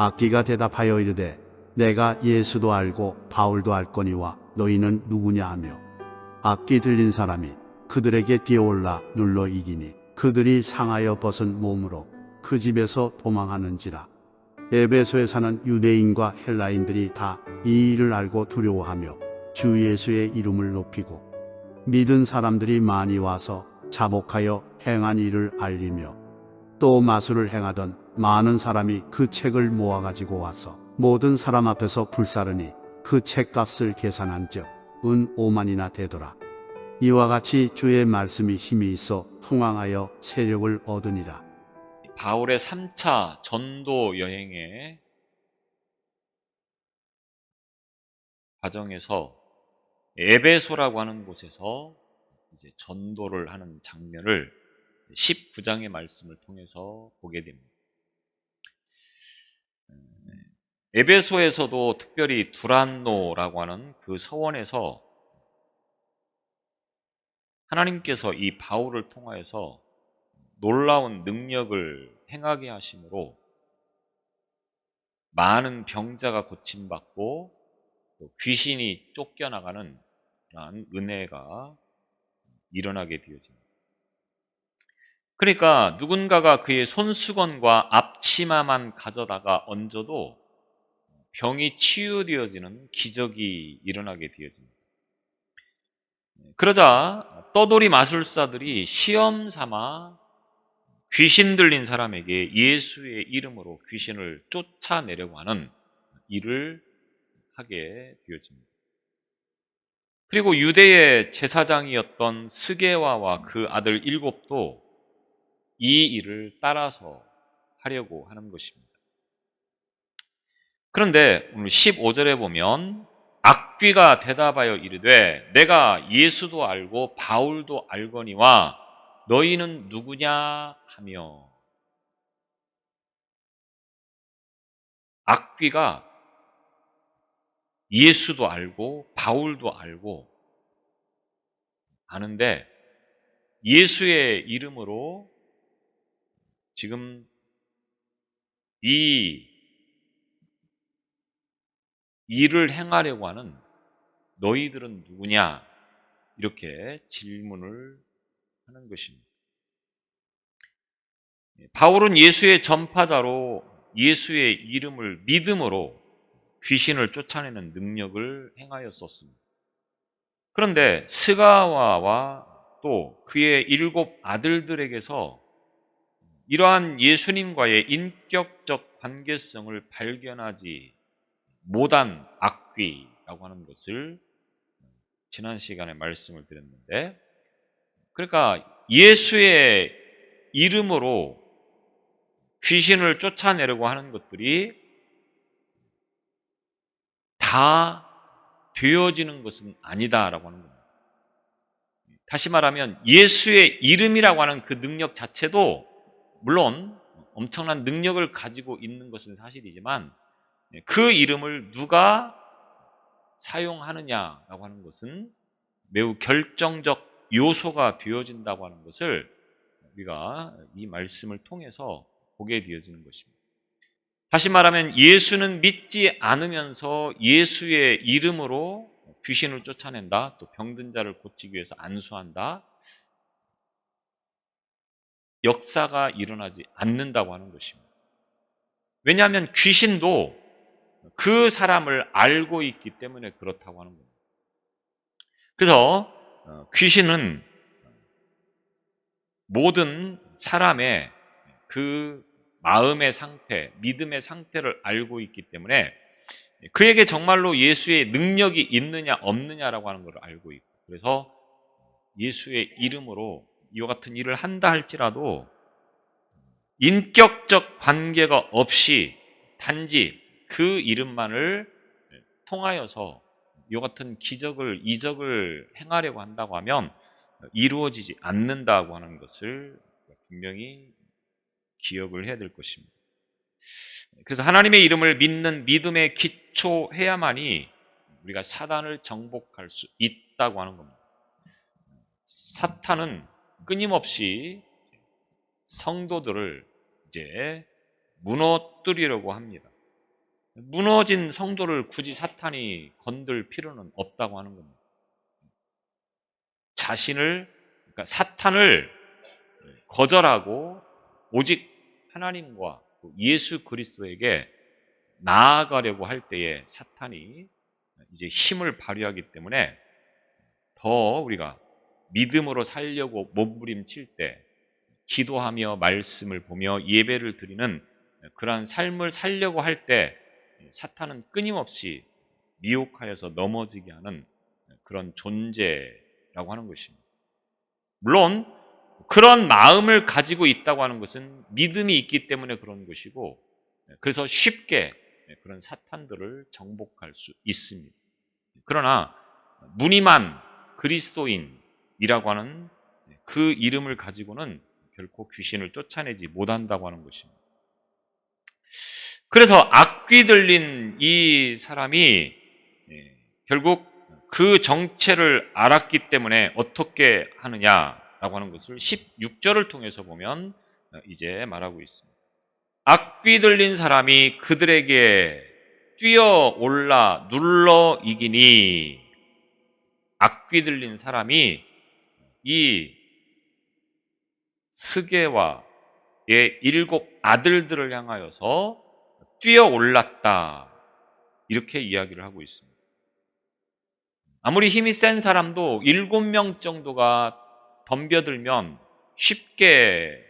악귀가 대답하여 이르되 내가 예수도 알고 바울도 알거니와 너희는 누구냐 하며 악귀 들린 사람이 그들에게 뛰어올라 눌러 이기니 그들이 상하여 벗은 몸으로 그 집에서 도망하는지라. 에베소에 사는 유대인과 헬라인들이 다 이 일을 알고 두려워하며 주 예수의 이름을 높이고 믿은 사람들이 많이 와서 자복하여 행한 일을 알리며 또 마술을 행하던 많은 사람이 그 책을 모아가지고 와서 모든 사람 앞에서 불사르니 그 책값을 계산한즉 은 5만이나 되더라. 이와 같이 주의 말씀이 힘이 있어 흥왕하여 세력을 얻으니라. 바울의 3차 전도 여행의 과정에서 에베소라고 하는 곳에서 이제 전도를 하는 장면을 19장의 말씀을 통해서 보게 됩니다. 에베소에서도 특별히 두란노라고 하는 그 서원에서 하나님께서 이 바울을 통하여서 놀라운 능력을 행하게 하심으로 많은 병자가 고침받고 또 귀신이 쫓겨나가는 그런 은혜가 일어나게 되어집니다. 그러니까 누군가가 그의 손수건과 앞치마만 가져다가 얹어도 병이 치유되어지는 기적이 일어나게 되어집니다. 그러자 떠돌이 마술사들이 시험 삼아 귀신 들린 사람에게 예수의 이름으로 귀신을 쫓아내려고 하는 일을 하게 되어집니다. 그리고 유대의 제사장이었던 스게와와 그 아들 일곱도 이 일을 따라서 하려고 하는 것입니다. 그런데 오늘 15절에 보면 악귀가 대답하여 이르되 내가 예수도 알고 바울도 알거니와 너희는 누구냐 하며, 악귀가 예수도 알고 바울도 알고 아는데 예수의 이름으로 지금 이 일을 행하려고 하는 너희들은 누구냐, 이렇게 질문을 하는 것입니다. 바울은 예수의 전파자로 예수의 이름을 믿음으로 귀신을 쫓아내는 능력을 행하였었습니다. 그런데 스가와와 또 그의 7 아들들에게서 이러한 예수님과의 인격적 관계성을 발견하지 못한 악귀라고 하는 것을 지난 시간에 말씀을 드렸는데, 그러니까 예수의 이름으로 귀신을 쫓아내려고 하는 것들이 다 되어지는 것은 아니다라고 하는 겁니다. 다시 말하면 예수의 이름이라고 하는 그 능력 자체도 물론 엄청난 능력을 가지고 있는 것은 사실이지만 그 이름을 누가 사용하느냐라고 하는 것은 매우 결정적 요소가 되어진다고 하는 것을 우리가 이 말씀을 통해서 보게 되어지는 것입니다. 다시 말하면 예수는 믿지 않으면서 예수의 이름으로 귀신을 쫓아낸다, 또 병든 자를 고치기 위해서 안수한다, 역사가 일어나지 않는다고 하는 것입니다. 왜냐하면 귀신도 그 사람을 알고 있기 때문에 그렇다고 하는 겁니다. 그래서 귀신은 모든 사람의 그 마음의 상태, 믿음의 상태를 알고 있기 때문에 그에게 정말로 예수의 능력이 있느냐 없느냐라고 하는 것을 알고 있고, 그래서 예수의 이름으로 이와 같은 일을 한다 할지라도 인격적 관계가 없이 단지 그 이름만을 통하여서 이와 같은 기적을, 이적을 행하려고 한다고 하면 이루어지지 않는다고 하는 것을 분명히 기억을 해야 될 것입니다. 그래서 하나님의 이름을 믿는 믿음에 기초해야만이 우리가 사단을 정복할 수 있다고 하는 겁니다. 사탄은 끊임없이 성도들을 이제 무너뜨리려고 합니다. 무너진 성도를 굳이 사탄이 건들 필요는 없다고 하는 겁니다. 그러니까 사탄을 거절하고 오직 하나님과 예수 그리스도에게 나아가려고 할 때에 사탄이 이제 힘을 발휘하기 때문에 더 우리가 믿음으로 살려고 몸부림칠 때 기도하며 말씀을 보며 예배를 드리는 그러한 삶을 살려고 할 때 사탄은 끊임없이 미혹하여서 넘어지게 하는 그런 존재라고 하는 것입니다. 물론 그런 마음을 가지고 있다고 하는 것은 믿음이 있기 때문에 그런 것이고, 그래서 쉽게 그런 사탄들을 정복할 수 있습니다. 그러나 무늬만 그리스도인이라고 하는 그 이름을 가지고는 결코 귀신을 쫓아내지 못한다고 하는 것입니다. 그래서 악귀 들린 이 사람이 결국 그 정체를 알았기 때문에 어떻게 하느냐라고 하는 것을 16절을 통해서 보면 이제 말하고 있습니다. 악귀 들린 사람이 그들에게 뛰어올라 눌러 이기니, 악귀 들린 사람이 이 스게와의 7 아들들을 향하여서 뛰어올랐다, 이렇게 이야기를 하고 있습니다. 아무리 힘이 센 사람도 7명 정도가 덤벼들면 쉽게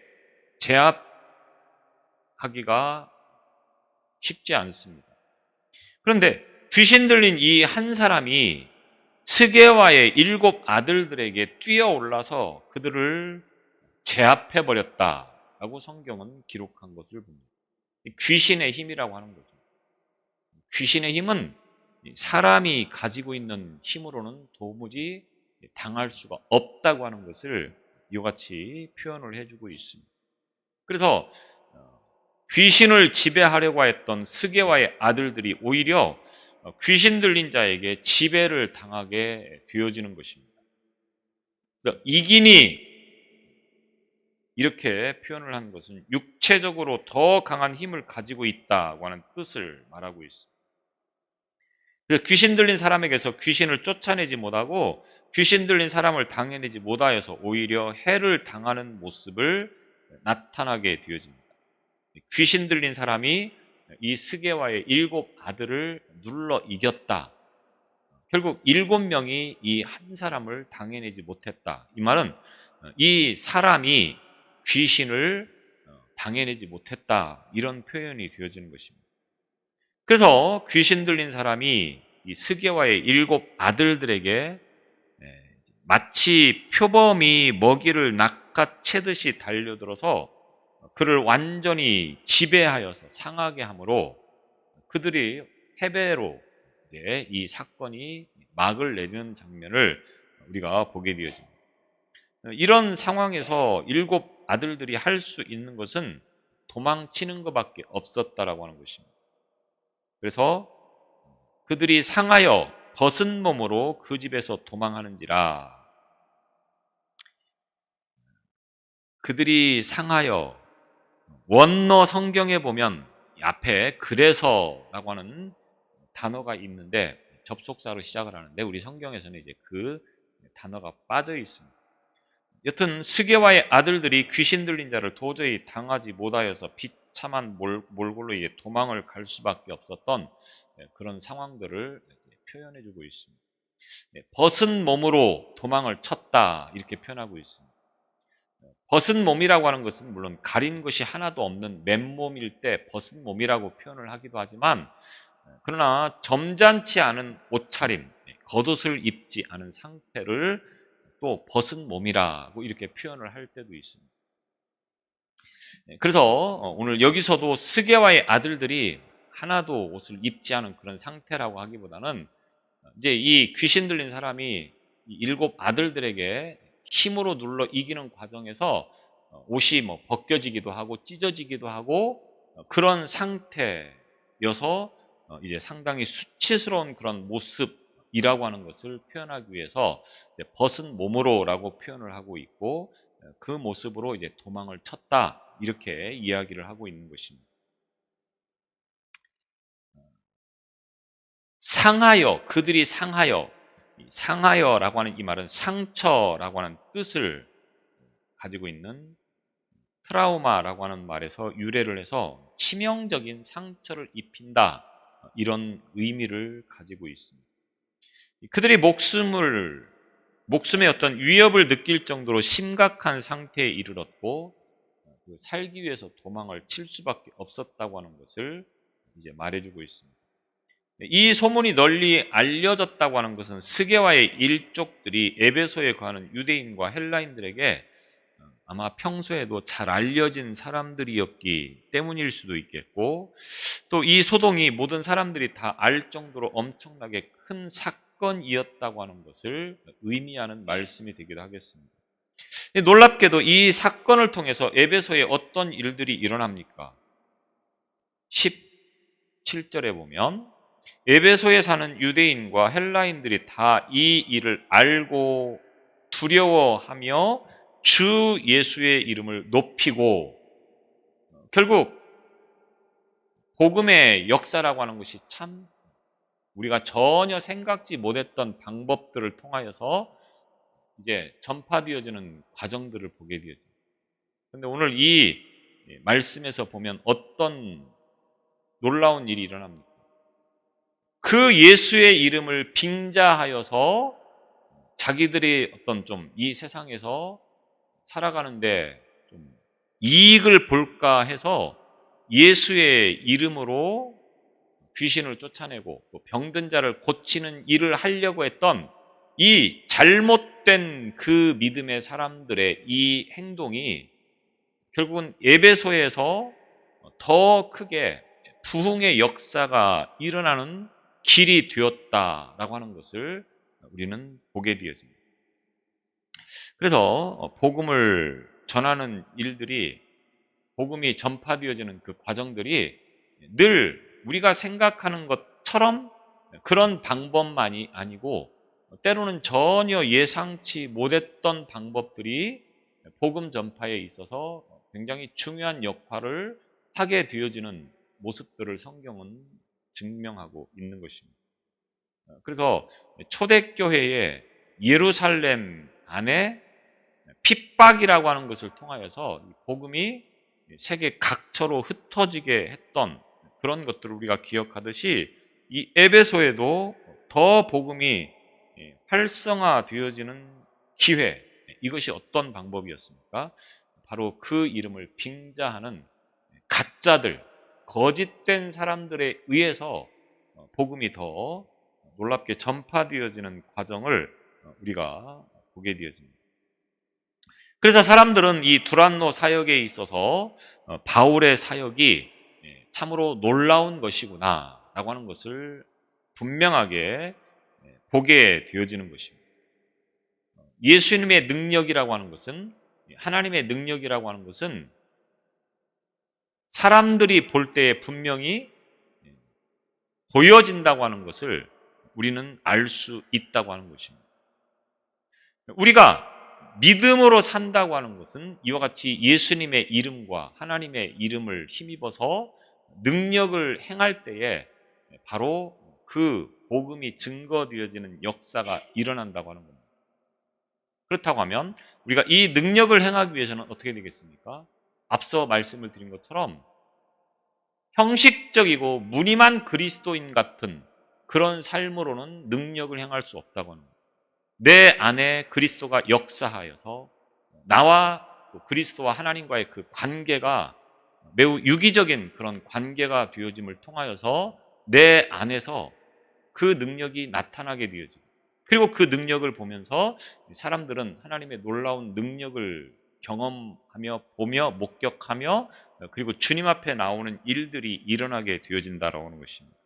제압하기가 쉽지 않습니다. 그런데 귀신 들린 이 한 사람이 스게와의 7 아들들에게 뛰어올라서 그들을 제압해버렸다라고 성경은 기록한 것을 봅니다. 귀신의 힘이라고 하는 거죠. 귀신의 힘은 사람이 가지고 있는 힘으로는 도무지 당할 수가 없다고 하는 것을 이같이 표현을 해주고 있습니다. 그래서 귀신을 지배하려고 했던 스게와의 아들들이 오히려 귀신 들린 자에게 지배를 당하게 되어지는 것입니다. 이기니, 이렇게 표현을 한 것은 육체적으로 더 강한 힘을 가지고 있다고 하는 뜻을 말하고 있습니다. 귀신 들린 사람에게서 귀신을 쫓아내지 못하고 귀신 들린 사람을 당해내지 못하여서 오히려 해를 당하는 모습을 나타나게 되어집니다. 귀신 들린 사람이 이 스게와의 7 아들을 눌러 이겼다. 결국 7명이 이 한 사람을 당해내지 못했다. 이 말은 이 사람이 귀신을 당해내지 못했다, 이런 표현이 되어지는 것입니다. 그래서 귀신 들린 사람이 이 스게와의 7 아들들에게 마치 표범이 먹이를 낚아채듯이 달려들어서 그를 완전히 지배하여서 상하게 함으로 그들이 패배로 이제 이 사건이 막을 내리는 장면을 우리가 보게 되어집니다. 이런 상황에서 7 아들들이 할 수 있는 것은 도망치는 것밖에 없었다라고 하는 것입니다. 그래서 그들이 상하여 벗은 몸으로 그 집에서 도망하는지라. 그들이 상하여, 원어 성경에 보면 앞에 그래서라고 하는 단어가 있는데 접속사로 시작을 하는데 우리 성경에서는 이제 그 단어가 빠져 있습니다. 여튼 스게와의 아들들이 귀신 들린 자를 도저히 당하지 못하여서 비참한 몰골로 이제 도망을 갈 수밖에 없었던 그런 상황들을 표현해주고 있습니다. 벗은 몸으로 도망을 쳤다, 이렇게 표현하고 있습니다. 벗은 몸이라고 하는 것은 물론 가린 것이 하나도 없는 맨몸일 때 벗은 몸이라고 표현을 하기도 하지만, 그러나 점잖지 않은 옷차림, 겉옷을 입지 않은 상태를 또 벗은 몸이라고 이렇게 표현을 할 때도 있습니다. 그래서 오늘 여기서도 스게와의 아들들이 하나도 옷을 입지 않은 그런 상태라고 하기보다는 이제 이 귀신 들린 사람이 7 아들들에게 힘으로 눌러 이기는 과정에서 옷이 뭐 벗겨지기도 하고 찢어지기도 하고 그런 상태여서 이제 상당히 수치스러운 그런 모습이라고 하는 것을 표현하기 위해서 벗은 몸으로라고 표현을 하고 있고, 그 모습으로 이제 도망을 쳤다, 이렇게 이야기를 하고 있는 것입니다. 그들이 상하여라고 하는 이 말은 상처라고 하는 뜻을 가지고 있는 트라우마라고 하는 말에서 유래를 해서 치명적인 상처를 입힌다, 이런 의미를 가지고 있습니다. 그들이 목숨의 어떤 위협을 느낄 정도로 심각한 상태에 이르렀고 살기 위해서 도망을 칠 수밖에 없었다고 하는 것을 이제 말해주고 있습니다. 이 소문이 널리 알려졌다고 하는 것은 스게와의 일족들이 에베소에 거하는 유대인과 헬라인들에게 아마 평소에도 잘 알려진 사람들이었기 때문일 수도 있겠고, 또 이 소동이 모든 사람들이 다 알 정도로 엄청나게 큰 사건이었다고 하는 것을 의미하는 말씀이 되기도 하겠습니다. 놀랍게도 이 사건을 통해서 에베소에 어떤 일들이 일어납니까? 17절에 보면 에베소에 사는 유대인과 헬라인들이 다 이 일을 알고 두려워하며 주 예수의 이름을 높이고, 결국 복음의 역사라고 하는 것이 참 우리가 전혀 생각지 못했던 방법들을 통하여서 이제 전파되어지는 과정들을 보게 되죠. 그런데 오늘 이 말씀에서 보면 어떤 놀라운 일이 일어납니까? 그 예수의 이름을 빙자하여서 자기들이 어떤 좀 이 세상에서 살아가는데 좀 이익을 볼까 해서 예수의 이름으로 귀신을 쫓아내고 또 병든 자를 고치는 일을 하려고 했던 이 잘못된 그 믿음의 사람들의 이 행동이 결국은 에베소에서 더 크게 부흥의 역사가 일어나는 길이 되었다라고 하는 것을 우리는 보게 되었습니다. 그래서 복음을 전하는 일들이, 복음이 전파되어지는 그 과정들이 늘 우리가 생각하는 것처럼 그런 방법만이 아니고 때로는 전혀 예상치 못했던 방법들이 복음 전파에 있어서 굉장히 중요한 역할을 하게 되어지는 모습들을 성경은 증명하고 있는 것입니다. 그래서 초대교회의 예루살렘 안에 핍박이라고 하는 것을 통하여서 활복음이 세계 각처로 흩어지게 했던 그런 것들을 우리가 기억하듯이 이 에베소에도 더 복음이 활성화되어지는 기회, 이것이 어떤 방법이었습니까? 바로 그 이름을 빙자하는 가짜들, 거짓된 사람들에 의해서 복음이 더 놀랍게 전파되어지는 과정을 우리가 보게 되어집니다. 그래서 사람들은 이 두란노 사역에 있어서 바울의 사역이 참으로 놀라운 것이구나 라고 하는 것을 분명하게 보게 되어지는 것입니다. 예수님의 능력이라고 하는 것은, 하나님의 능력이라고 하는 것은 사람들이 볼 때에 분명히 보여진다고 하는 것을 우리는 알 수 있다고 하는 것입니다. 우리가 믿음으로 산다고 하는 것은 이와 같이 예수님의 이름과 하나님의 이름을 힘입어서 능력을 행할 때에 바로 그 복음이 증거되어지는 역사가 일어난다고 하는 겁니다. 그렇다고 하면 우리가 이 능력을 행하기 위해서는 어떻게 되겠습니까? 앞서 말씀을 드린 것처럼 형식적이고 무늬만 그리스도인 같은 그런 삶으로는 능력을 행할 수 없다고 하는 겁니다. 내 안에 그리스도가 역사하여서 나와 그리스도와 하나님과의 그 관계가 매우 유기적인 그런 관계가 되어짐을 통하여서 내 안에서 그 능력이 나타나게 되어지고, 그리고 그 능력을 보면서 사람들은 하나님의 놀라운 능력을 경험하며 보며 목격하며 그리고 주님 앞에 나오는 일들이 일어나게 되어진다라고 하는 것입니다.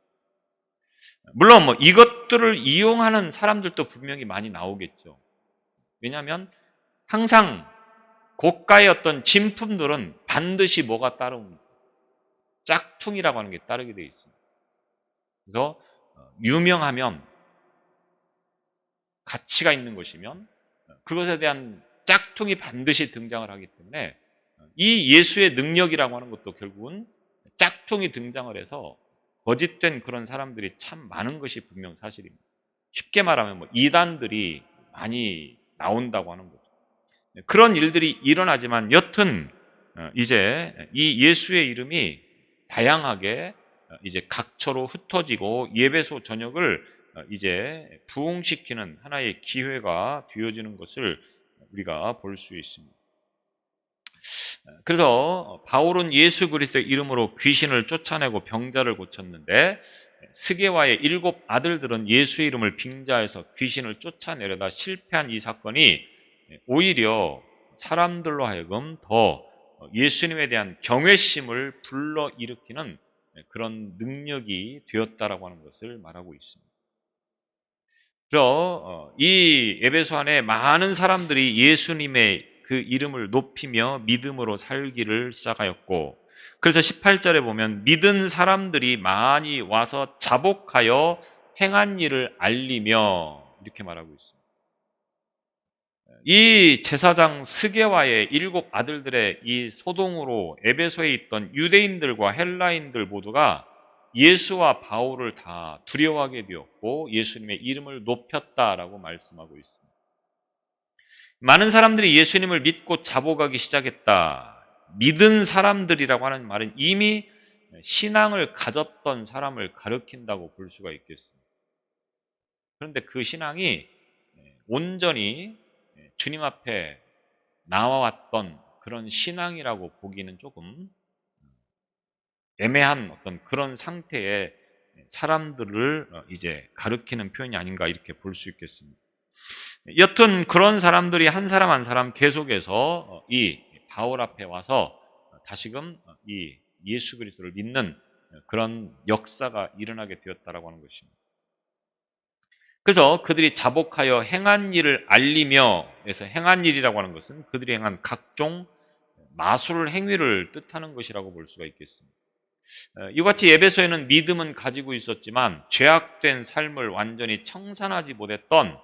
물론 이것들을 이용하는 사람들도 분명히 많이 나오겠죠. 왜냐하면 항상 고가의 어떤 진품들은 반드시 뭐가 따릅니다. 짝퉁이라고 하는 게 따르게 되어 있습니다. 그래서 유명하면 가치가 있는 것이면 그것에 대한 짝퉁이 반드시 등장을 하기 때문에 이 예수의 능력이라고 하는 것도 결국은 짝퉁이 등장을 해서 거짓된 그런 사람들이 참 많은 것이 분명 사실입니다. 쉽게 말하면 뭐 이단들이 많이 나온다고 하는 거죠. 그런 일들이 일어나지만 여튼 이제 이 예수의 이름이 다양하게 이제 각처로 흩어지고 예배소 전역을 이제 부흥시키는 하나의 기회가 되어지는 것을 우리가 볼 수 있습니다. 그래서 바울은 예수 그리스도의 이름으로 귀신을 쫓아내고 병자를 고쳤는데 스게와의 7 아들들은 예수의 이름을 빙자해서 귀신을 쫓아내려다 실패한 이 사건이 오히려 사람들로 하여금 더 예수님에 대한 경외심을 불러일으키는 그런 능력이 되었다라고 하는 것을 말하고 있습니다. 그래서 이 에베소 안에 많은 사람들이 예수님의 그 이름을 높이며 믿음으로 살기를 시작하였고, 그래서 18절에 보면 믿은 사람들이 많이 와서 자복하여 행한 일을 알리며 이렇게 말하고 있습니다. 이 제사장 스게와의 7 아들들의 이 소동으로 에베소에 있던 유대인들과 헬라인들 모두가 예수와 바울을 다 두려워하게 되었고 예수님의 이름을 높였다라고 말씀하고 있습니다. 많은 사람들이 예수님을 믿고 자복하기 시작했다. 믿은 사람들이라고 하는 말은 이미 신앙을 가졌던 사람을 가리킨다고 볼 수가 있겠습니다. 그런데 그 신앙이 온전히 주님 앞에 나와왔던 그런 신앙이라고 보기는 조금 애매한 어떤 그런 상태의 사람들을 이제 가리키는 표현이 아닌가 이렇게 볼 수 있겠습니다. 여튼 그런 사람들이 한 사람 한 사람 계속해서 이 바울 앞에 와서 다시금 이 예수 그리스도를 믿는 그런 역사가 일어나게 되었다라고 하는 것입니다. 그래서 그들이 자복하여 행한 일을 알리며, 해서 행한 일이라고 하는 것은 그들이 행한 각종 마술 행위를 뜻하는 것이라고 볼 수가 있겠습니다. 이같이 에베소에는 믿음은 가지고 있었지만 죄악된 삶을 완전히 청산하지 못했던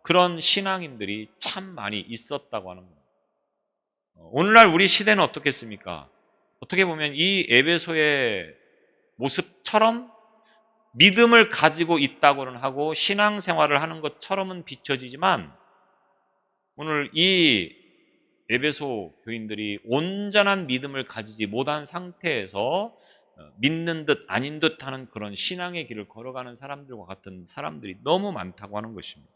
그런 신앙인들이 참 많이 있었다고 하는 겁니다. 오늘날 우리 시대는 어떻겠습니까? 어떻게 보면 이 에베소의 모습처럼 믿음을 가지고 있다고는 하고 신앙생활을 하는 것처럼은 비춰지지만 오늘 이 에베소 교인들이 온전한 믿음을 가지지 못한 상태에서 믿는 듯 아닌 듯 하는 그런 신앙의 길을 걸어가는 사람들과 같은 사람들이 너무 많다고 하는 것입니다.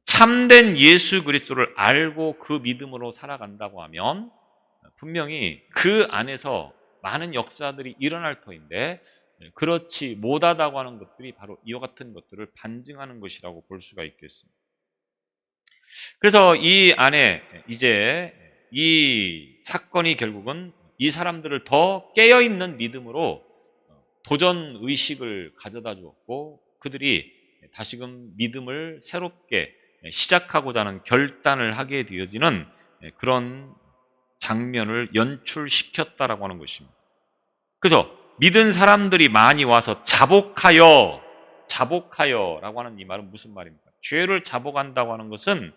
참된 예수 그리스도를 알고 그 믿음으로 살아간다고 하면 분명히 그 안에서 많은 역사들이 일어날 터인데 그렇지 못하다고 하는 것들이 바로 이와 같은 것들을 반증하는 것이라고 볼 수가 있겠습니다. 그래서 이 안에 이제 이 사건이 결국은 이 사람들을 더 깨어있는 믿음으로 도전 의식을 가져다 주었고 그들이 다시금 믿음을 새롭게 시작하고자 하는 결단을 하게 되어지는 그런 장면을 연출시켰다라고 하는 것입니다. 그래서 믿은 사람들이 많이 와서 자복하여라고 하는 이 말은 무슨 말입니까? 죄를 자복한다고 하는 것은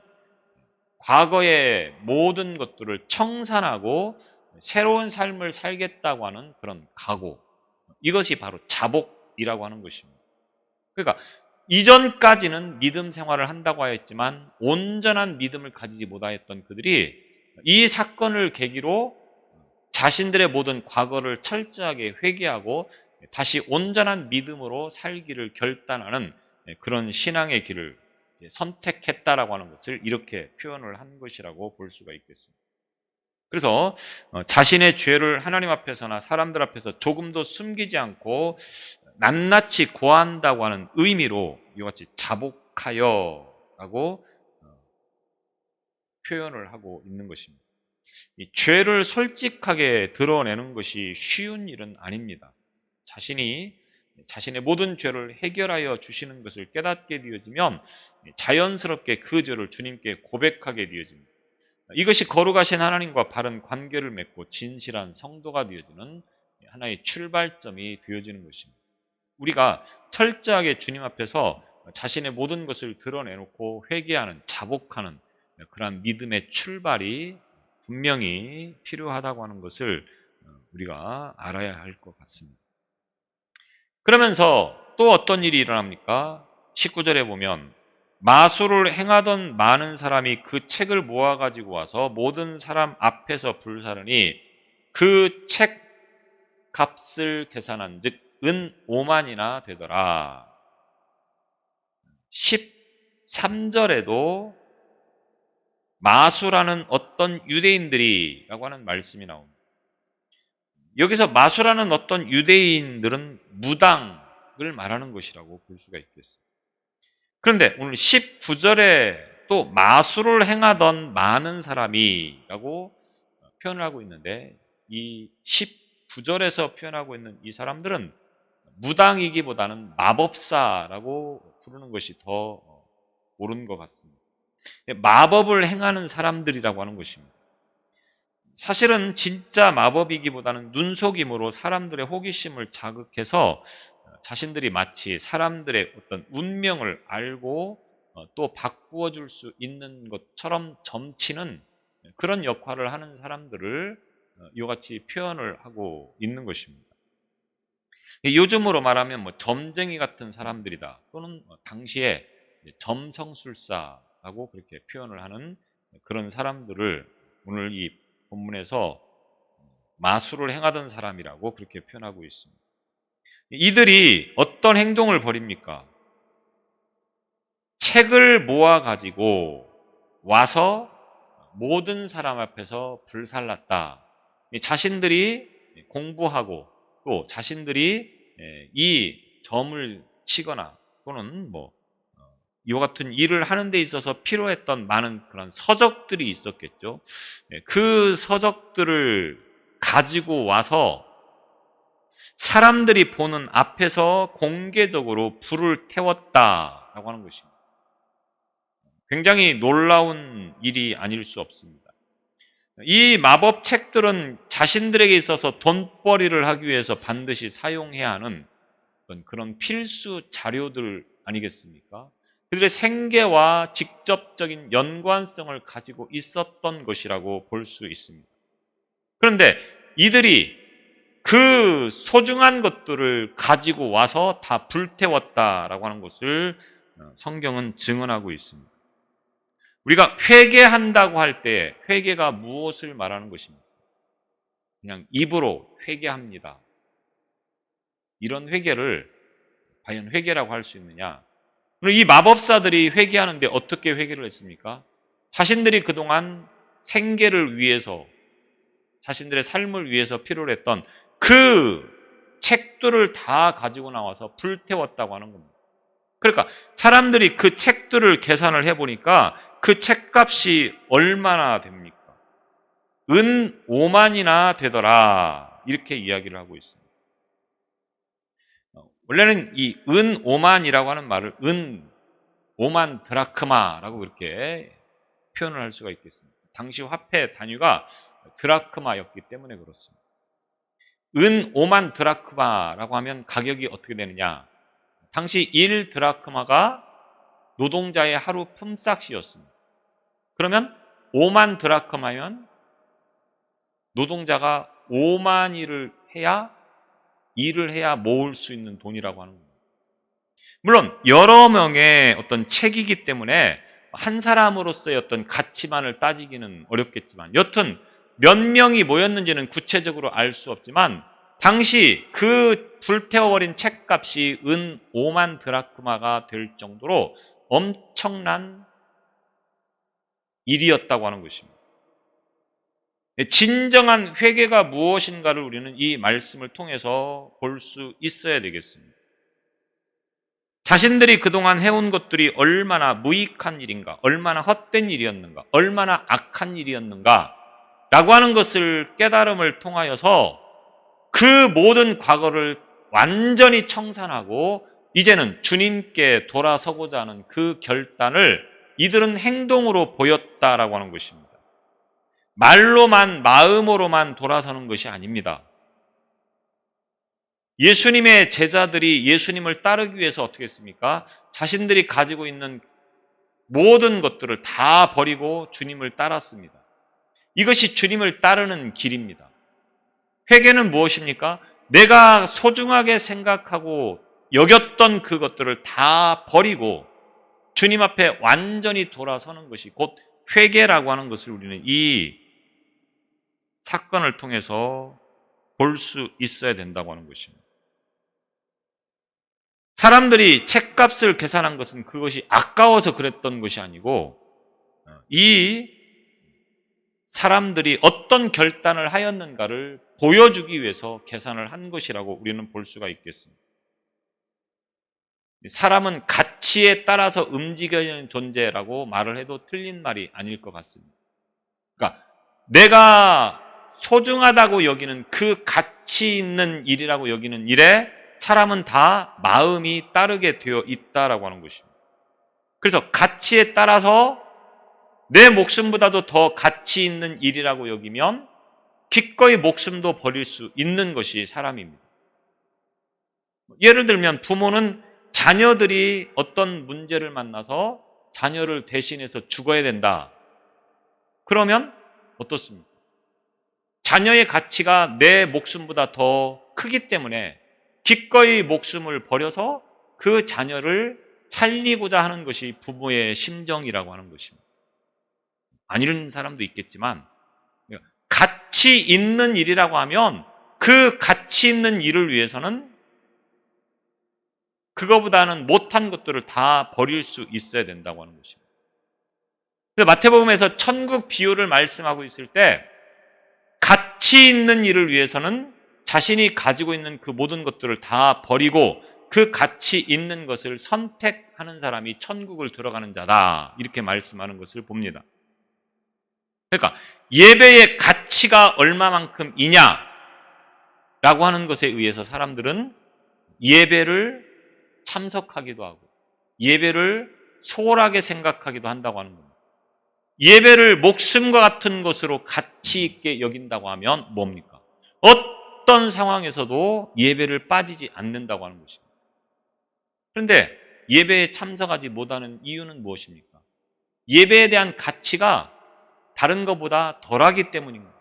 과거의 모든 것들을 청산하고 새로운 삶을 살겠다고 하는 그런 각오, 이것이 바로 자복이라고 하는 것입니다. 그러니까 이전까지는 믿음 생활을 한다고 하였지만 온전한 믿음을 가지지 못하였던 그들이 이 사건을 계기로 자신들의 모든 과거를 철저하게 회개하고 다시 온전한 믿음으로 살기를 결단하는 그런 신앙의 길을 선택했다라고 하는 것을 이렇게 표현을 한 것이라고 볼 수가 있겠습니다. 그래서 자신의 죄를 하나님 앞에서나 사람들 앞에서 조금도 숨기지 않고 낱낱이 고한다고 하는 의미로 이같이 자복하여라고 표현을 하고 있는 것입니다. 이 죄를 솔직하게 드러내는 것이 쉬운 일은 아닙니다. 자신의 모든 죄를 해결하여 주시는 것을 깨닫게 되어지면 자연스럽게 그 죄를 주님께 고백하게 되어집니다. 이것이 거룩하신 하나님과 바른 관계를 맺고 진실한 성도가 되어지는 하나의 출발점이 되어지는 것입니다. 우리가 철저하게 주님 앞에서 자신의 모든 것을 드러내놓고 회개하는, 자복하는 그러한 믿음의 출발이 분명히 필요하다고 하는 것을 우리가 알아야 할 것 같습니다. 그러면서 또 어떤 일이 일어납니까? 19절에 보면 마술을 행하던 많은 사람이 그 책을 모아가지고 와서 모든 사람 앞에서 불사르니 그 책 값을 계산한 즉 은 5만이나 되더라. 13절에도 마술하는 어떤 유대인들이 라고 하는 말씀이 나옵니다. 여기서 마술하는 어떤 유대인들은 무당을 말하는 것이라고 볼 수가 있겠어요. 그런데 오늘 19절에 또 마술을 행하던 많은 사람이 라고 표현을 하고 있는데 이 19절에서 표현하고 있는 이 사람들은 무당이기보다는 마법사라고 부르는 것이 더 옳은 것 같습니다. 마법을 행하는 사람들이라고 하는 것입니다. 사실은 진짜 마법이기보다는 눈속임으로 사람들의 호기심을 자극해서 자신들이 마치 사람들의 어떤 운명을 알고 또 바꾸어 줄 수 있는 것처럼 점치는 그런 역할을 하는 사람들을 이와 같이 표현을 하고 있는 것입니다. 요즘으로 말하면 뭐 점쟁이 같은 사람들이다 또는 당시에 점성술사라고 그렇게 표현을 하는 그런 사람들을 오늘 이 본문에서 마술을 행하던 사람이라고 그렇게 표현하고 있습니다. 이들이 어떤 행동을 벌입니까? 책을 모아 가지고 와서 모든 사람 앞에서 불살랐다. 자신들이 공부하고 또 자신들이 이 점을 치거나 또는 뭐 이와 같은 일을 하는 데 있어서 필요했던 많은 그런 서적들이 있었겠죠. 그 서적들을 가지고 와서 사람들이 보는 앞에서 공개적으로 불을 태웠다라고 하는 것입니다. 굉장히 놀라운 일이 아닐 수 없습니다. 이 마법 책들은 자신들에게 있어서 돈벌이를 하기 위해서 반드시 사용해야 하는 그런 필수 자료들 아니겠습니까? 그들의 생계와 직접적인 연관성을 가지고 있었던 것이라고 볼 수 있습니다. 그런데 이들이 그 소중한 것들을 가지고 와서 다 불태웠다라고 하는 것을 성경은 증언하고 있습니다. 우리가 회개한다고 할 때 회개가 무엇을 말하는 것입니까? 그냥 입으로 회개합니다. 이런 회개를 과연 회개라고 할 수 있느냐? 이 마법사들이 회개하는데 어떻게 회개를 했습니까? 자신들이 그동안 생계를 위해서 자신들의 삶을 위해서 필요로 했던 그 책들을 다 가지고 나와서 불태웠다고 하는 겁니다. 그러니까 사람들이 그 책들을 계산을 해보니까 그 책값이 얼마나 됩니까? 은 5만이나 되더라. 이렇게 이야기를 하고 있습니다. 원래는 이 은 5만이라고 하는 말을 은 5만 드라크마라고 그렇게 표현을 할 수가 있겠습니다. 당시 화폐 단위가 드라크마였기 때문에 그렇습니다. 은 5만 드라크마라고 하면 가격이 어떻게 되느냐? 당시 1 드라크마가 노동자의 하루 품삯이었습니다. 그러면 5만 드라크마면 노동자가 5만 일을 해야 모을 수 있는 돈이라고 하는 겁니다. 물론 여러 명의 어떤 책이기 때문에 한 사람으로서의 어떤 가치만을 따지기는 어렵겠지만 여튼 몇 명이 모였는지는 구체적으로 알 수 없지만 당시 그 불태워버린 책값이 은 5만 드라크마가 될 정도로 엄청난 일이었다고 하는 것입니다. 진정한 회개가 무엇인가를 우리는 이 말씀을 통해서 볼 수 있어야 되겠습니다. 자신들이 그동안 해온 것들이 얼마나 무익한 일인가, 얼마나 헛된 일이었는가, 얼마나 악한 일이었는가 라고 하는 것을 깨달음을 통하여서 그 모든 과거를 완전히 청산하고 이제는 주님께 돌아서고자 하는 그 결단을 이들은 행동으로 보였다라고 하는 것입니다. 말로만, 마음으로만 돌아서는 것이 아닙니다. 예수님의 제자들이 예수님을 따르기 위해서 어떻게 했습니까? 자신들이 가지고 있는 모든 것들을 다 버리고 주님을 따랐습니다. 이것이 주님을 따르는 길입니다. 회개는 무엇입니까? 내가 소중하게 생각하고 여겼던 그것들을 다 버리고 주님 앞에 완전히 돌아서는 것이 곧 회개라고 하는 것을 우리는 이 사건을 통해서 볼 수 있어야 된다고 하는 것입니다. 사람들이 책값을 계산한 것은 그것이 아까워서 그랬던 것이 아니고 이 사람들이 어떤 결단을 하였는가를 보여주기 위해서 계산을 한 것이라고 우리는 볼 수가 있겠습니다. 사람은 가치에 따라서 움직이는 존재라고 말을 해도 틀린 말이 아닐 것 같습니다. 그러니까 내가 소중하다고 여기는 그 가치 있는 일이라고 여기는 일에 사람은 다 마음이 따르게 되어 있다라고 하는 것입니다. 그래서 가치에 따라서 내 목숨보다도 더 가치 있는 일이라고 여기면 기꺼이 목숨도 버릴 수 있는 것이 사람입니다. 예를 들면 부모는 자녀들이 어떤 문제를 만나서 자녀를 대신해서 죽어야 된다. 그러면 어떻습니까? 자녀의 가치가 내 목숨보다 더 크기 때문에 기꺼이 목숨을 버려서 그 자녀를 살리고자 하는 것이 부모의 심정이라고 하는 것입니다. 아니는 사람도 있겠지만 가치 있는 일이라고 하면 그 가치 있는 일을 위해서는 그거보다는 못한 것들을 다 버릴 수 있어야 된다고 하는 것입니다. 마태복음에서 천국 비유를 말씀하고 있을 때 가치 있는 일을 위해서는 자신이 가지고 있는 그 모든 것들을 다 버리고 그 가치 있는 것을 선택하는 사람이 천국을 들어가는 자다. 이렇게 말씀하는 것을 봅니다. 그러니까 예배의 가치가 얼마만큼이냐라고 하는 것에 의해서 사람들은 예배를 참석하기도 하고 예배를 소홀하게 생각하기도 한다고 하는 겁니다. 예배를 목숨과 같은 것으로 가치 있게 여긴다고 하면 뭡니까? 어떤 상황에서도 예배를 빠지지 않는다고 하는 것입니다. 그런데 예배에 참석하지 못하는 이유는 무엇입니까? 예배에 대한 가치가 다른 것보다 덜하기 때문입니다.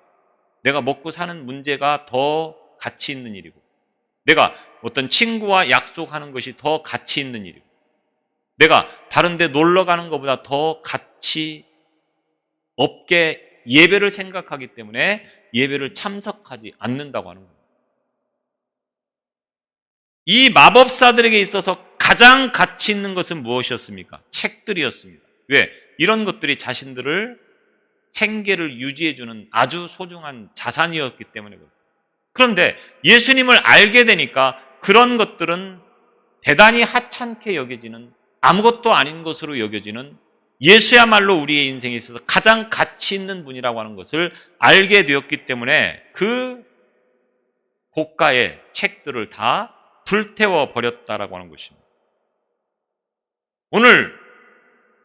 내가 먹고 사는 문제가 더 가치 있는 일이고 내가 어떤 친구와 약속하는 것이 더 가치 있는 일이고 내가 다른 데 놀러 가는 것보다 더 가치 없게 예배를 생각하기 때문에 예배를 참석하지 않는다고 하는 겁니다. 이 마법사들에게 있어서 가장 가치 있는 것은 무엇이었습니까? 책들이었습니다. 왜? 이런 것들이 자신들을 생계를 유지해주는 아주 소중한 자산이었기 때문에 그렇습니다. 그런데 예수님을 알게 되니까 그런 것들은 대단히 하찮게 여겨지는 아무것도 아닌 것으로 여겨지는 예수야말로 우리의 인생에 있어서 가장 가치 있는 분이라고 하는 것을 알게 되었기 때문에 그 고가의 책들을 다 불태워 버렸다라고 하는 것입니다. 오늘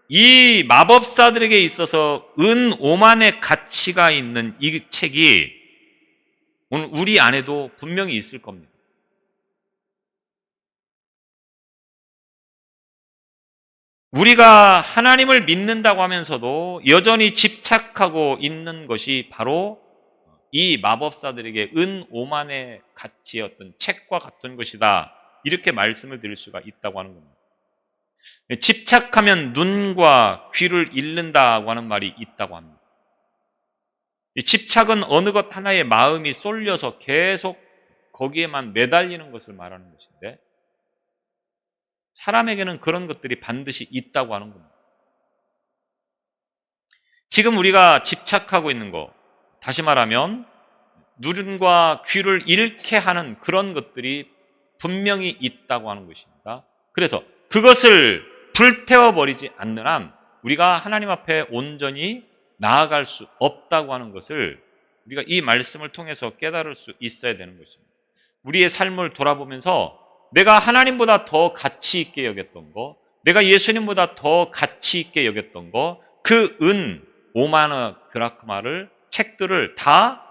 이 마법사들에게 있어서 은 5만의 가치가 있는 이 책이 오늘 우리 안에도 분명히 있을 겁니다. 우리가 하나님을 믿는다고 하면서도 여전히 집착하고 있는 것이 바로 이 마법사들에게 은 5만의 가치의 어떤 책과 같은 것이다. 이렇게 말씀을 드릴 수가 있다고 하는 겁니다. 집착하면 눈과 귀를 잃는다고 하는 말이 있다고 합니다. 이 집착은 어느 것 하나에 마음이 쏠려서 계속 거기에만 매달리는 것을 말하는 것인데 사람에게는 그런 것들이 반드시 있다고 하는 겁니다. 지금 우리가 집착하고 있는 것, 다시 말하면 눈과 귀를 잃게 하는 그런 것들이 분명히 있다고 하는 것입니다. 그래서 그것을 불태워버리지 않는 한 우리가 하나님 앞에 온전히 나아갈 수 없다고 하는 것을 우리가 이 말씀을 통해서 깨달을 수 있어야 되는 것입니다. 우리의 삶을 돌아보면서 내가 하나님보다 더 가치 있게 여겼던 거, 내가 예수님보다 더 가치 있게 여겼던 거, 그 은 5만원 드라크마를 책들을 다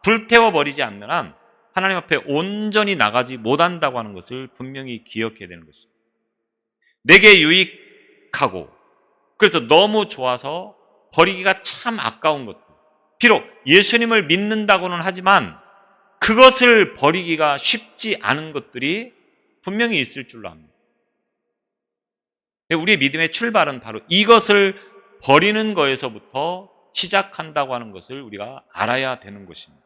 불태워버리지 않는 한 하나님 앞에 온전히 나가지 못한다고 하는 것을 분명히 기억해야 되는 것입니다. 내게 유익하고 그래서 너무 좋아서 버리기가 참 아까운 것들, 비록 예수님을 믿는다고는 하지만 그것을 버리기가 쉽지 않은 것들이 분명히 있을 줄로 압니다. 우리의 믿음의 출발은 바로 이것을 버리는 거에서부터 시작한다고 하는 것을 우리가 알아야 되는 것입니다.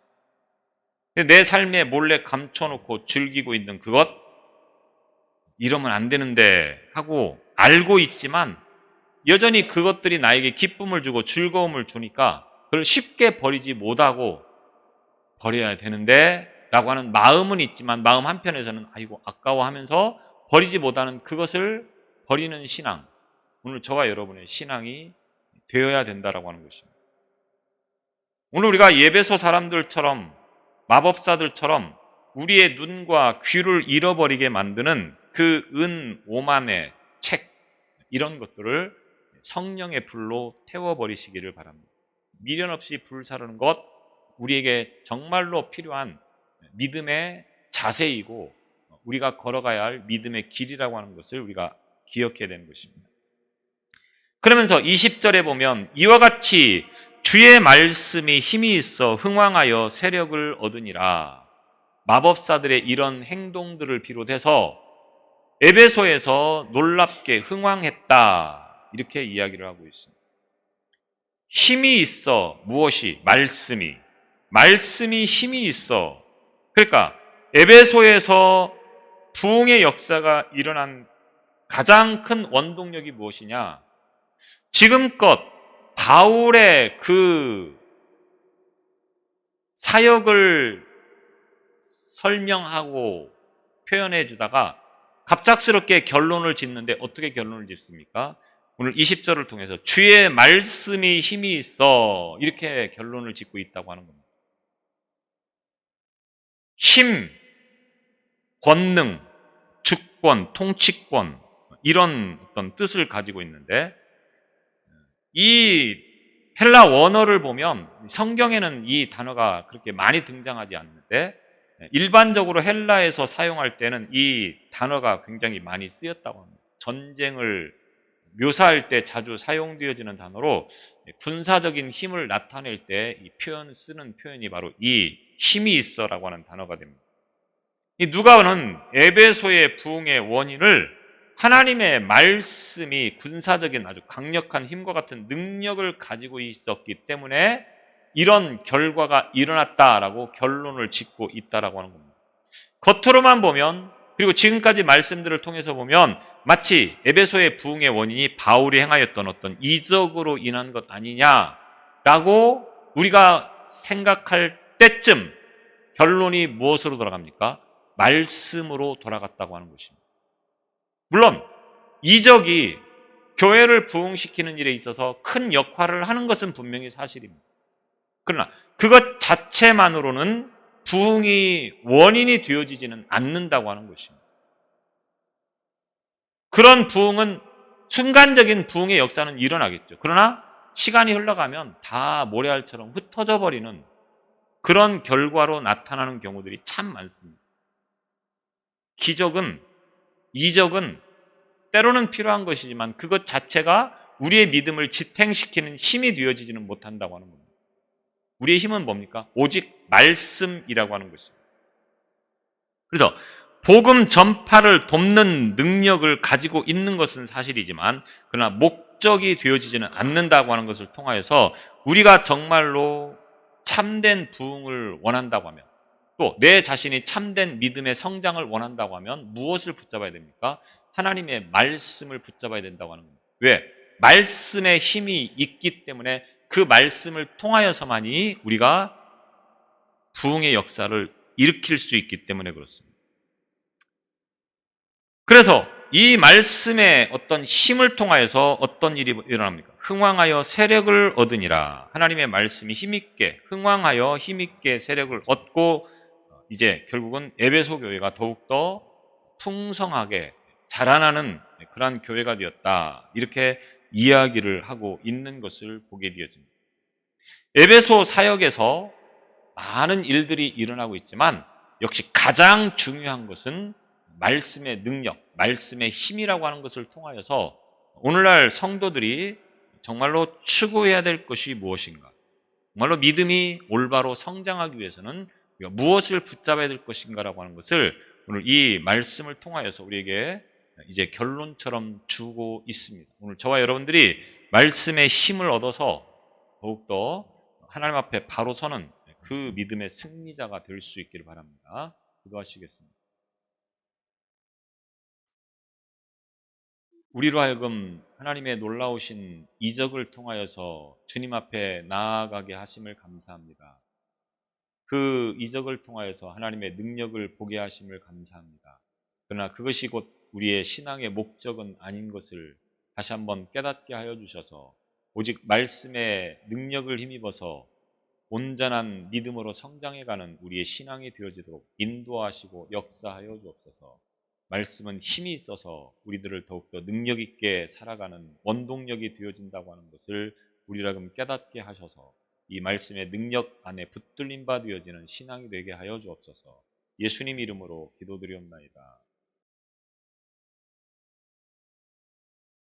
내 삶에 몰래 감춰놓고 즐기고 있는 그것, 이러면 안 되는데 하고 알고 있지만 여전히 그것들이 나에게 기쁨을 주고 즐거움을 주니까 그걸 쉽게 버리지 못하고 버려야 되는데 라고 하는 마음은 있지만 마음 한편에서는 아이고 아까워하면서 버리지 못하는 그것을 버리는 신앙, 오늘 저와 여러분의 신앙이 되어야 된다라고 하는 것입니다. 오늘 우리가 예배소 사람들처럼 마법사들처럼 우리의 눈과 귀를 잃어버리게 만드는 그 은 오만의 책, 이런 것들을 성령의 불로 태워버리시기를 바랍니다. 미련 없이 불사르는 것, 우리에게 정말로 필요한 믿음의 자세이고 우리가 걸어가야 할 믿음의 길이라고 하는 것을 우리가 기억해야 되는 것입니다. 그러면서 20절에 보면 이와 같이 주의 말씀이 힘이 있어 흥왕하여 세력을 얻으니라. 마법사들의 이런 행동들을 비롯해서 에베소에서 놀랍게 흥왕했다, 이렇게 이야기를 하고 있습니다. 힘이 있어. 무엇이? 말씀이 힘이 있어. 그러니까 에베소에서 부흥의 역사가 일어난 가장 큰 원동력이 무엇이냐? 지금껏 바울의 그 사역을 설명하고 표현해 주다가 갑작스럽게 결론을 짓는데 어떻게 결론을 짓습니까? 오늘 20절을 통해서 주의 말씀이 힘이 있어, 이렇게 결론을 짓고 있다고 하는 겁니다. 힘, 권능, 주권, 통치권, 이런 어떤 뜻을 가지고 있는데 이 헬라 원어를 보면 성경에는 이 단어가 그렇게 많이 등장하지 않는데 일반적으로 헬라에서 사용할 때는 이 단어가 굉장히 많이 쓰였다고 합니다. 전쟁을 묘사할 때 자주 사용되어지는 단어로 군사적인 힘을 나타낼 때 이 쓰는 표현이 바로 이 힘이 있어라고 하는 단어가 됩니다. 이 누가는 에베소의 부흥의 원인을 하나님의 말씀이 군사적인 아주 강력한 힘과 같은 능력을 가지고 있었기 때문에 이런 결과가 일어났다라고 결론을 짓고 있다라고 하는 겁니다. 겉으로만 보면, 그리고 지금까지 말씀들을 통해서 보면 마치 에베소의 부흥의 원인이 바울이 행하였던 어떤 이적으로 인한 것 아니냐라고 우리가 생각할 때쯤 결론이 무엇으로 돌아갑니까? 말씀으로 돌아갔다고 하는 것입니다. 물론 이적이 교회를 부흥시키는 일에 있어서 큰 역할을 하는 것은 분명히 사실입니다. 그러나 그것 자체만으로는 부흥이 원인이 되어지지는 않는다고 하는 것입니다. 그런 부흥은 순간적인 부흥의 역사는 일어나겠죠. 그러나 시간이 흘러가면 다 모래알처럼 흩어져 버리는 그런 결과로 나타나는 경우들이 참 많습니다. 이적은 때로는 필요한 것이지만 그것 자체가 우리의 믿음을 지탱시키는 힘이 되어지지는 못한다고 하는 겁니다. 우리의 힘은 뭡니까? 오직 말씀이라고 하는 것입니다. 그래서 복음 전파를 돕는 능력을 가지고 있는 것은 사실이지만 그러나 목적이 되어지지는 않는다고 하는 것을 통하여서 우리가 정말로 참된 부흥을 원한다고 하면, 또 내 자신이 참된 믿음의 성장을 원한다고 하면 무엇을 붙잡아야 됩니까? 하나님의 말씀을 붙잡아야 된다고 하는 겁니다. 왜? 말씀의 힘이 있기 때문에 그 말씀을 통하여서만이 우리가 부흥의 역사를 일으킬 수 있기 때문에 그렇습니다. 그래서 이 말씀의 어떤 힘을 통하여서 어떤 일이 일어납니까? 흥왕하여 세력을 얻으니라. 하나님의 말씀이 힘있게, 흥왕하여 힘있게 세력을 얻고 이제 결국은 에베소 교회가 더욱더 풍성하게 자라나는 그러한 교회가 되었다, 이렇게 이야기를 하고 있는 것을 보게 되어집니다. 에베소 사역에서 많은 일들이 일어나고 있지만 역시 가장 중요한 것은 말씀의 능력, 말씀의 힘이라고 하는 것을 통하여서 오늘날 성도들이 정말로 추구해야 될 것이 무엇인가? 정말로 믿음이 올바로 성장하기 위해서는 우리가 무엇을 붙잡아야 될 것인가라고 하는 것을 오늘 이 말씀을 통하여서 우리에게 이제 결론처럼 주고 있습니다. 오늘 저와 여러분들이 말씀의 힘을 얻어서 더욱더 하나님 앞에 바로 서는 그 믿음의 승리자가 될 수 있기를 바랍니다. 기도하시겠습니다. 우리로 하여금 하나님의 놀라우신 이적을 통하여서 주님 앞에 나아가게 하심을 감사합니다. 그 이적을 통하여서 하나님의 능력을 보게 하심을 감사합니다. 그러나 그것이 곧 우리의 신앙의 목적은 아닌 것을 다시 한번 깨닫게 하여 주셔서 오직 말씀의 능력을 힘입어서 온전한 믿음으로 성장해가는 우리의 신앙이 되어지도록 인도하시고 역사하여 주옵소서. 말씀은 힘이 있어서 우리들을 더욱더 능력 있게 살아가는 원동력이 되어진다고 하는 것을 우리라금 깨닫게 하셔서 이 말씀의 능력 안에 붙들림 바 되어지는 신앙이 되게 하여 주옵소서. 예수님 이름으로 기도드리옵나이다.